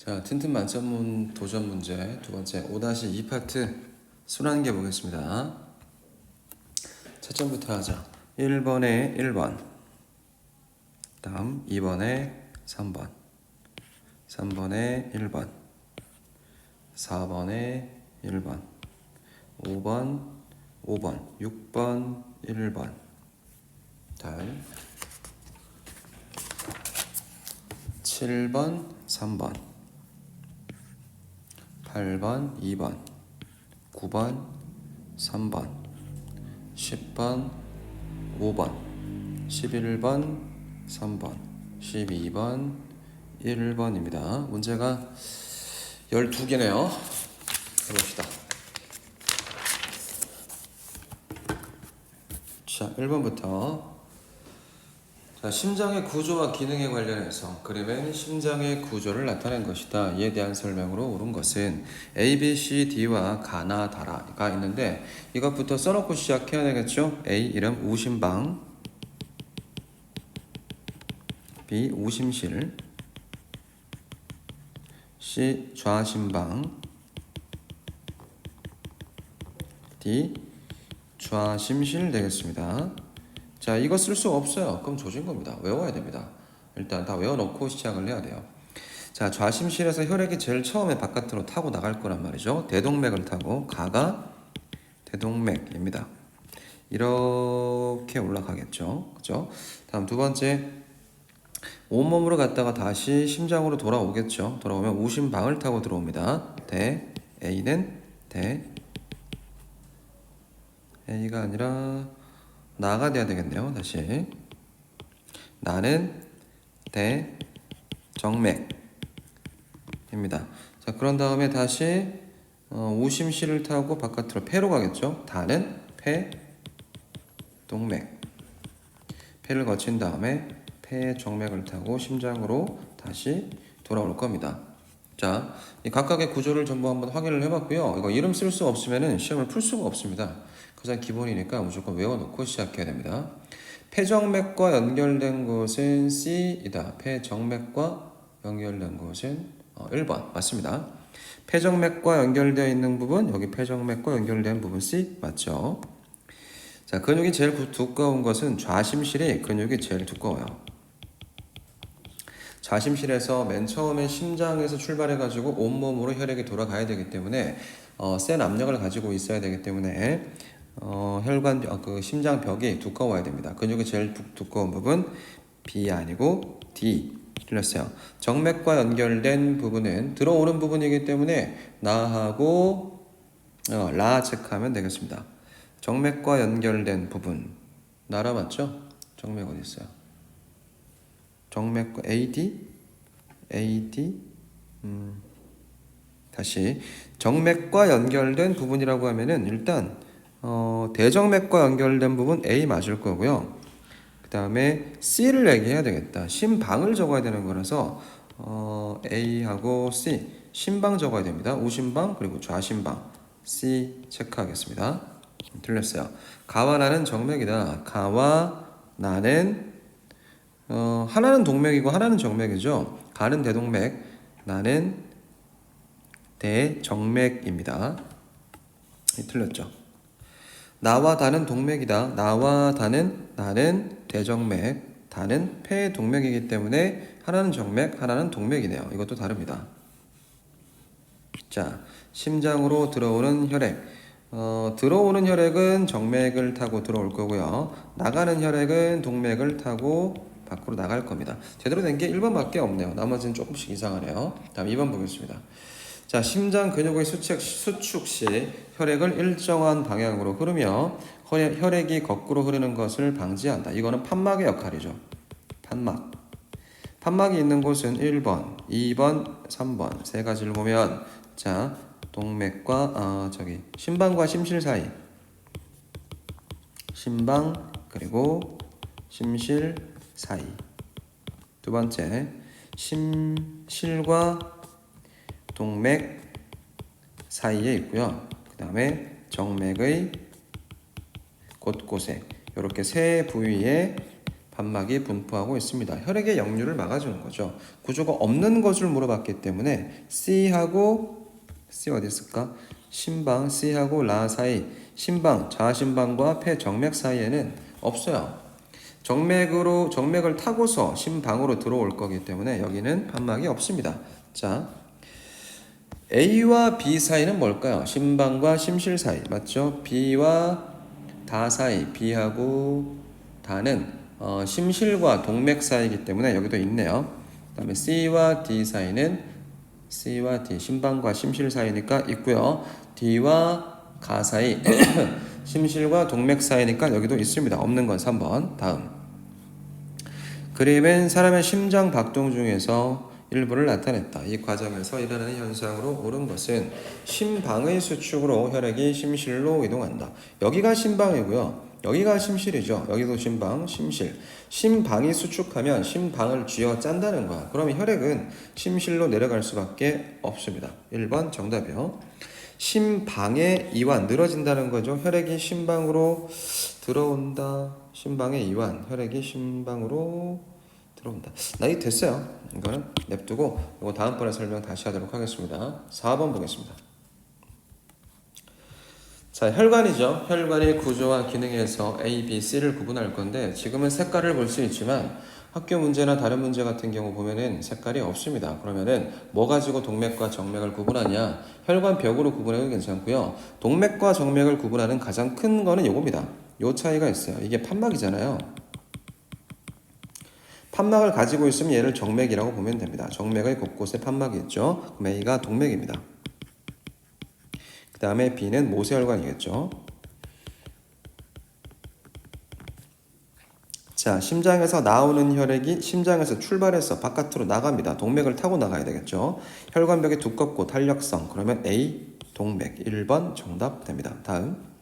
자, 튼튼 만점문 도전 문제 두 번째 5-2 파트 순환계 보겠습니다. 첫 점부터 하자. 1번에 1번, 다음 2번에 3번, 3번에 1번, 4번에 1번, 5번, 6번, 1번. 다음 7번, 3번, 8번, 2번, 9번, 3번, 10번, 5번, 11번, 3번, 12번, 1번입니다. 문제가 12개네요. 해봅시다. 자, 1번부터. 자, 심장의 구조와 기능에 관련해서 그림엔 심장의 구조를 나타낸 것이다. 이에 대한 설명으로 옳은 것은 A, B, C, D와 가나, 다라가 있는데 이것부터 써놓고 시작해야 되겠죠? A, 이름 우심방, B, 우심실, C, 좌심방, D, 좌심실 되겠습니다. 자, 이거 쓸 수 없어요. 그럼 조진 겁니다. 외워야 됩니다. 일단 다 외워놓고 시작을 해야 돼요. 자, 좌심실에서 혈액이 제일 처음에 바깥으로 타고 나갈 거란 말이죠. 대동맥을 타고 가가 대동맥입니다. 이렇게 올라가겠죠. 그죠? 다음 두 번째, 온몸으로 갔다가 다시 심장으로 돌아오겠죠. 돌아오면 우심방을 타고 들어옵니다. A는 A가 아니라 나가 돼야 되겠네요. 다시 나는 대정맥입니다. 자, 그런 다음에 다시 우심실을 타고 바깥으로 폐로 가겠죠. 다는 폐동맥, 폐를 거친 다음에 폐정맥을 타고 심장으로 다시 돌아올 겁니다. 자, 이 각각의 구조를 전부 한번 확인을 해봤고요. 이거 이름 쓸 수 없으면은 시험을 풀 수가 없습니다. 가장 기본이니까 무조건 외워놓고 시작해야 됩니다. 폐정맥과 연결된 곳은 C이다. 폐정맥과 연결된 곳은 1번 맞습니다. 폐정맥과 연결되어 있는 부분, 여기 폐정맥과 연결된 부분 C 맞죠? 자, 근육이 제일 두꺼운 것은 좌심실이 근육이 제일 두꺼워요. 좌심실에서 맨 처음에 심장에서 출발해가지고 온몸으로 혈액이 돌아가야 되기 때문에 센 압력을 가지고 있어야 되기 때문에 혈관 그 심장 벽이 두꺼워야 됩니다. 근육이 제일 두꺼운 부분 B 아니고 D. 틀렸어요. 정맥과 연결된 부분은 들어오는 부분이기 때문에 나하고 라 체크하면 되겠습니다. 정맥과 연결된 부분 나라 맞죠? 정맥 어디 있어요? 정맥과 AD 다시 정맥과 연결된 부분이라고 하면은 일단 대정맥과 연결된 부분 A 맞을 거고요. 그 다음에 C를 얘기해야 되겠다. 심방을 적어야 되는 거라서 A하고 C 심방 적어야 됩니다. 우심방 그리고 좌심방 C 체크하겠습니다. 틀렸어요. 가와 나는 정맥이다. 가와 나는 하나는 동맥이고 하나는 정맥이죠. 가는 대동맥, 나는 대정맥입니다. 틀렸죠. 나와 다는 동맥이다. 나와 다는 나는 대정맥, 다는 폐동맥이기 때문에 하나는 정맥, 하나는 동맥이네요. 이것도 다릅니다. 자, 심장으로 들어오는 혈액. 들어오는 혈액은 정맥을 타고 들어올 거고요. 나가는 혈액은 동맥을 타고 밖으로 나갈 겁니다. 제대로 된 게 1번밖에 없네요. 나머지는 조금씩 이상하네요. 다음 2번 보겠습니다. 자, 심장 근육의 수축 시 혈액을 일정한 방향으로 흐르며 혈액이 거꾸로 흐르는 것을 방지한다. 이거는 판막의 역할이죠. 판막이 있는 곳은 1번, 2번, 3번 세 가지를 보면 자, 동맥과 심방과 심실 사이, 심방 그리고 심실 사이. 두 번째, 심실과 동맥 사이에 있고요. 그 다음에 정맥의 곳곳에 이렇게 세 부위에 판막이 분포하고 있습니다. 혈액의 역류를 막아주는 거죠. 구조가 없는 것을 물어봤기 때문에 C하고 C 어디 있을까? 심방 C하고 라 사이, 심방 좌심방과 폐정맥 사이에는 없어요. 정맥을 타고서 심방으로 들어올 거기 때문에 여기는 판막이 없습니다. 자, A와 B 사이는 뭘까요? 심방과 심실 사이 맞죠? B와 다 사이, B하고 다는 심실과 동맥 사이이기 때문에 여기도 있네요. 그 다음에 C와 D 사이는 C와 D, 심방과 심실 사이니까 있고요. D와 가 사이, 심실과 동맥 사이니까 여기도 있습니다. 없는 건 3번. 다음. 그림은 사람의 심장 박동 중에서 일부를 나타냈다. 이 과정에서 일어나는 현상으로 옳은 것은 심방의 수축으로 혈액이 심실로 이동한다. 여기가 심방이고요. 여기가 심실이죠. 여기도 심방, 심실. 심방이 수축하면 심방을 쥐어 짠다는 거야. 그러면 혈액은 심실로 내려갈 수밖에 없습니다. 1번 정답이요. 심방의 이완, 늘어진다는 거죠. 혈액이 심방으로 들어온다. 심방의 이완, 혈액이 심방으로 들어온다. 나 이거 됐어요. 이거는 냅두고 이거 다음번에 설명 다시 하도록 하겠습니다. 4번 보겠습니다. 자, 혈관이죠. 혈관의 구조와 기능에서 A, B, C를 구분할 건데 지금은 색깔을 볼 수 있지만 학교 문제나 다른 문제 같은 경우 보면은 색깔이 없습니다. 그러면은 뭐 가지고 동맥과 정맥을 구분하냐? 혈관 벽으로 구분해도 괜찮고요. 동맥과 정맥을 구분하는 가장 큰 거는 요겁니다. 요 차이가 있어요. 이게 판막이잖아요. 판막을 가지고 있으면 얘를 정맥이라고 보면 됩니다. 정맥의 곳곳에 판막이 있죠. 그럼 A가 동맥입니다. 그 다음에 B는 모세혈관이겠죠. 자, 심장에서 나오는 혈액이 심장에서 출발해서 바깥으로 나갑니다. 동맥을 타고 나가야 되겠죠. 혈관벽이 두껍고 탄력성, 그러면 A, 동맥. 1번 정답 됩니다. 다음.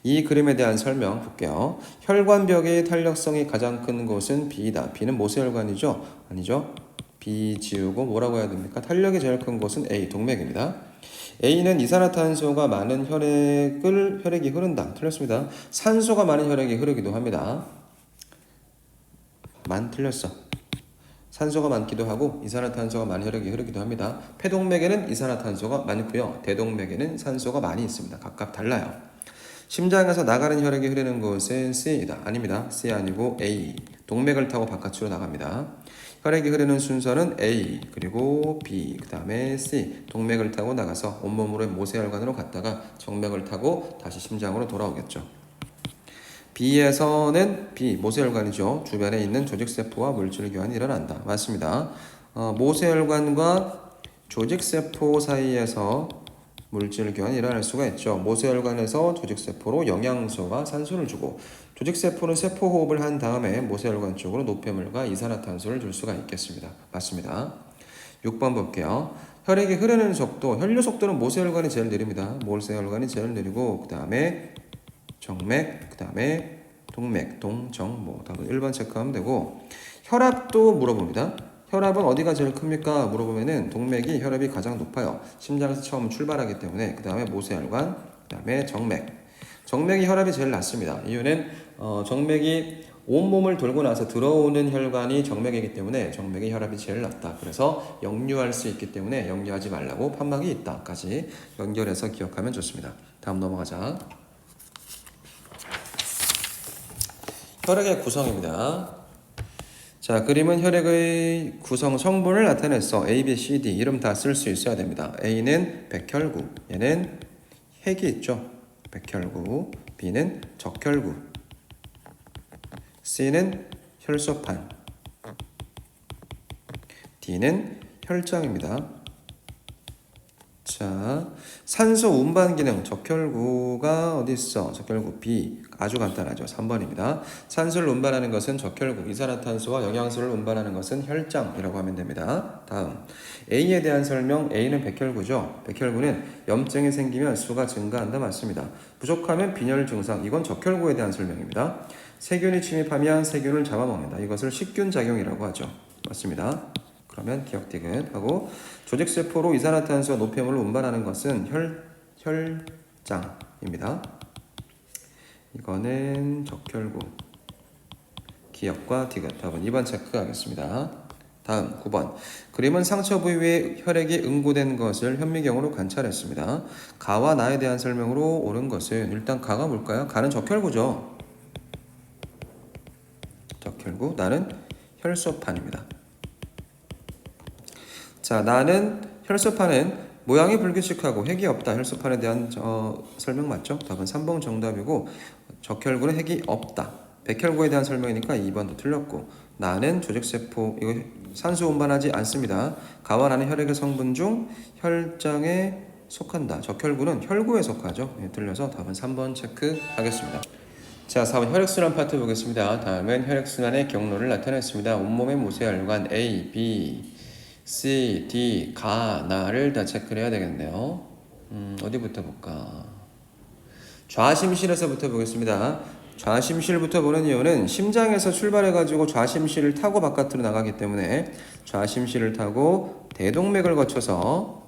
이 그림에 대한 설명 볼게요. 혈관벽의 탄력성이 가장 큰 곳은 B이다. B는 모세혈관이죠? 아니죠? B 지우고 뭐라고 해야 됩니까? 탄력이 제일 큰 곳은 A, 동맥입니다. A는 이산화탄소가 많은 혈액이 흐른다. 틀렸습니다. 산소가 많은 혈액이 흐르기도 합니다. 틀렸어. 산소가 많기도 하고 이산화탄소가 많은 혈액이 흐르기도 합니다. 폐동맥에는 이산화탄소가 많고요. 대동맥에는 산소가 많이 있습니다. 각각 달라요. 심장에서 나가는 혈액이 흐르는 곳은 C이다. 아닙니다. C 아니고 A. 동맥을 타고 바깥으로 나갑니다. 혈액이 흐르는 순서는 A, 그리고 B, 그 다음에 C. 동맥을 타고 나가서 온몸으로 모세혈관으로 갔다가 정맥을 타고 다시 심장으로 돌아오겠죠. B에서는 B, 모세혈관이죠. 주변에 있는 조직세포와 물질 교환이 일어난다. 맞습니다. 모세혈관과 조직세포 사이에서 물질 교환이 일어날 수가 있죠. 모세혈관에서 조직세포로 영양소와 산소를 주고 조직세포는 세포호흡을 한 다음에 모세혈관 쪽으로 노폐물과 이산화탄소를 줄 수가 있겠습니다. 맞습니다. 6번 볼게요. 혈액이 흐르는 속도, 혈류 속도는 모세혈관이 제일 느립니다. 모세혈관이 제일 느리고 그 다음에 정맥, 그 다음에 동맥, 동정모. 답은 1번 체크하면 되고 혈압도 물어봅니다. 혈압은 어디가 제일 큽니까? 물어보면은 동맥이 혈압이 가장 높아요. 심장에서 처음 출발하기 때문에 그 다음에 모세혈관, 그 다음에 정맥. 정맥이 혈압이 제일 낮습니다. 이유는 정맥이 온몸을 돌고 나서 들어오는 혈관이 정맥이기 때문에 정맥의 혈압이 제일 낮다. 그래서 역류할 수 있기 때문에 역류하지 말라고 판막이 있다까지 연결해서 기억하면 좋습니다. 다음 넘어가자. 혈액의 구성입니다. 자, 그림은 혈액의 구성 성분을 나타냈어. A, B, C, D 이름 다 쓸 수 있어야 됩니다. A는 백혈구, 얘는 핵이 있죠. 백혈구. B는 적혈구. C는 혈소판. D는 혈장입니다. 자, 산소 운반 기능 적혈구가 어디 있어? 적혈구 B. 아주 간단하죠. 3번입니다. 산소를 운반하는 것은 적혈구, 이산화탄소와 영양소를 운반하는 것은 혈장이라고 하면 됩니다. 다음, A에 대한 설명. A는 백혈구죠. 백혈구는 염증이 생기면 수가 증가한다. 맞습니다. 부족하면 빈혈 증상. 이건 적혈구에 대한 설명입니다. 세균이 침입하면 세균을 잡아먹는다. 이것을 식균 작용이라고 하죠. 맞습니다. 그러면 기억되게 하고 조직세포로 이산화탄소와 노폐물을 운반하는 것은 혈장입니다. 이거는 적혈구. 기역과 디귿. 답은 2번 체크하겠습니다. 다음 9번. 그림은 상처 부위에 혈액이 응고된 것을 현미경으로 관찰했습니다. 가와 나에 대한 설명으로 옳은 것은 일단 가가 뭘까요? 가는 적혈구죠. 적혈구. 나는 혈소판입니다. 자, 나는 혈소판은 모양이 불규칙하고 핵이 없다. 혈소판에 대한 설명 맞죠? 답은 3번 정답이고 적혈구는 핵이 없다. 백혈구에 대한 설명이니까 2번도 틀렸고 나는 조직세포 이거 산소 운반하지 않습니다. 가와 나는 혈액의 성분 중 혈장에 속한다. 적혈구는 혈구에 속하죠. 네, 틀려서 답은 3번 체크하겠습니다. 자, 4번 혈액순환 파트 보겠습니다. 다음은 혈액순환의 경로를 나타냈습니다. 온몸의 모세혈관 A, B, C, D, 가, 나를 다 체크를 해야 되겠네요. 어디부터 볼까? 좌심실에서부터 보겠습니다. 좌심실부터 보는 이유는 심장에서 출발해가지고 좌심실을 타고 바깥으로 나가기 때문에 좌심실을 타고 대동맥을 거쳐서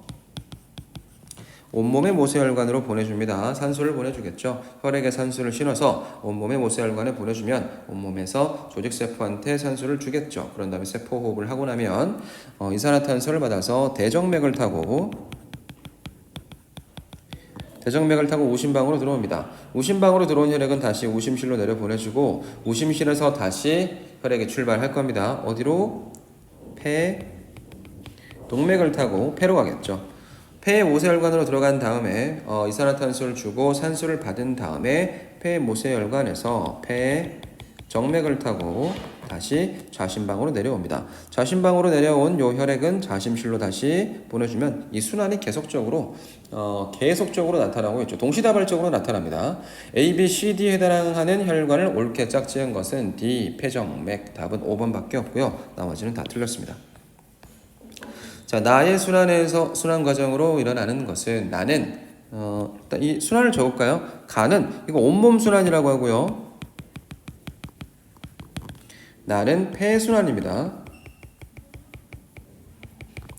온몸의 모세혈관으로 보내줍니다. 산소를 보내주겠죠. 혈액에 산소를 실어서 온몸의 모세혈관에 보내주면 온몸에서 조직세포한테 산소를 주겠죠. 그런 다음에 세포호흡을 하고 나면 이산화탄소를 받아서 대정맥을 타고 우심방으로 들어옵니다. 우심방으로 들어온 혈액은 다시 우심실로 내려 보내주고 우심실에서 다시 혈액이 출발할 겁니다. 어디로? 폐, 동맥을 타고 폐로 가겠죠. 폐의 모세혈관으로 들어간 다음에 이산화탄소를 주고 산소를 받은 다음에 폐의 모세혈관에서 폐의 정맥을 타고 다시 좌심방으로 내려옵니다. 좌심방으로 내려온 요 혈액은 좌심실로 다시 보내주면 이 순환이 계속적으로 나타나고 있죠. 동시다발적으로 나타납니다. A, B, C, D에 해당하는 혈관을 옳게 짝지은 것은 D, 폐정맥. 답은 5번밖에 없고요. 나머지는 다 틀렸습니다. 자, 나의 순환 과정으로 일어나는 것은 나는 일단 이 순환을 적을까요? 가는 이거 온몸 순환이라고 하고요. 나는 폐순환입니다.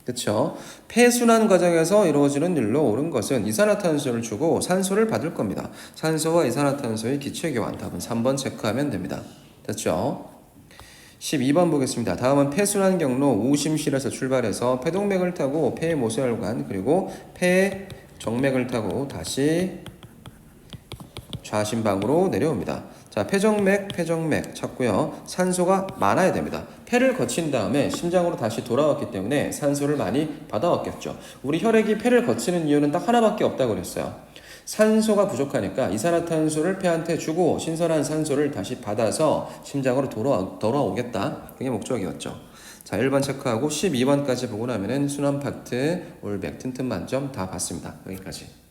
그렇죠? 폐순환 과정에서 이루어지는 일로 옳은 것은 이산화탄소를 주고 산소를 받을 겁니다. 산소와 이산화탄소의 기체교환. 답은 3번 체크하면 됩니다. 됐죠? 12번 보겠습니다. 다음은 폐순환 경로 우심실에서 출발해서 폐동맥을 타고 폐 모세혈관 그리고 폐 정맥을 타고 다시 좌심방으로 내려옵니다. 자, 폐정맥 찾고요. 산소가 많아야 됩니다. 폐를 거친 다음에 심장으로 다시 돌아왔기 때문에 산소를 많이 받아왔겠죠. 우리 혈액이 폐를 거치는 이유는 딱 하나밖에 없다고 그랬어요. 산소가 부족하니까 이산화탄소를 폐한테 주고 신선한 산소를 다시 받아서 심장으로 돌아오겠다. 그게 목적이었죠. 자, 1번 체크하고 12번까지 보고 나면은 순환 파트 올백 튼튼 만점 다 봤습니다. 여기까지.